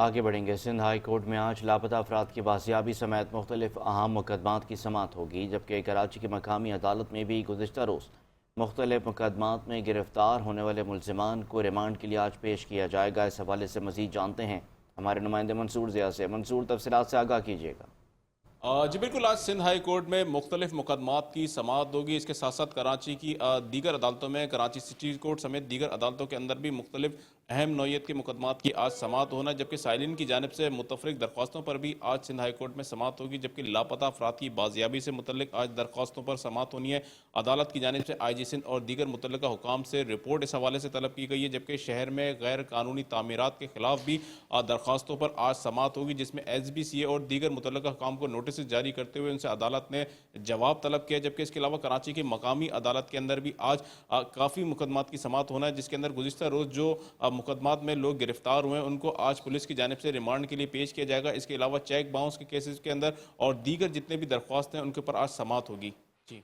آگے بڑھیں گے۔ سندھ ہائی کورٹ میں آج لاپتہ افراد کی بازیابی سمیت مختلف اہم مقدمات کی سماعت ہوگی، جبکہ کراچی کی مقامی عدالت میں بھی گزشتہ روز مختلف مقدمات میں گرفتار ہونے والے ملزمان کو ریمانڈ کے لیے آج پیش کیا جائے گا۔ اس حوالے سے مزید جانتے ہیں ہمارے نمائندے منصور ضیاء سے۔ منصور، تفصیلات سے آگاہ کیجیے گا۔ جی بالکل، آج سندھ ہائی کورٹ میں مختلف مقدمات کی سماعت ہوگی۔ اس کے ساتھ ساتھ کراچی کی دیگر عدالتوں میں، کراچی سٹی کورٹ سمیت دیگر عدالتوں کے اندر بھی مختلف اہم نوعیت کے مقدمات کی آج سماعت ہونا، جبکہ سائلین کی جانب سے متفرق درخواستوں پر بھی آج سندھ ہائی کورٹ میں سماعت ہوگی، جبکہ لاپتہ افراد کی بازیابی سے متعلق آج درخواستوں پر سماعت ہونی ہے۔ عدالت کی جانب سے آئی جی سندھ اور دیگر متعلقہ حکام سے رپورٹ اس حوالے سے طلب کی گئی ہے، جبکہ شہر میں غیر قانونی تعمیرات کے خلاف بھی درخواستوں پر آج سماعت ہوگی، جس میں ایس بی سی اے اور دیگر متعلقہ حکام کو نوٹسز جاری کرتے ہوئے ان سے عدالت نے جواب طلب کیا، جبکہ اس کے علاوہ کراچی کی مقامی عدالت کے اندر بھی آج کافی مقدمات کی سماعت ہونا ہے، جس کے اندر گزشتہ روز جو مقدمات میں لوگ گرفتار ہوئے ہیں ان کو آج پولیس کی جانب سے ریمانڈ کے لیے پیش کیا جائے گا۔ اس کے علاوہ چیک باؤنس کے کیسز کے اندر اور دیگر جتنے بھی درخواست ہیں ان کے اوپر آج سماعت ہوگی۔ جی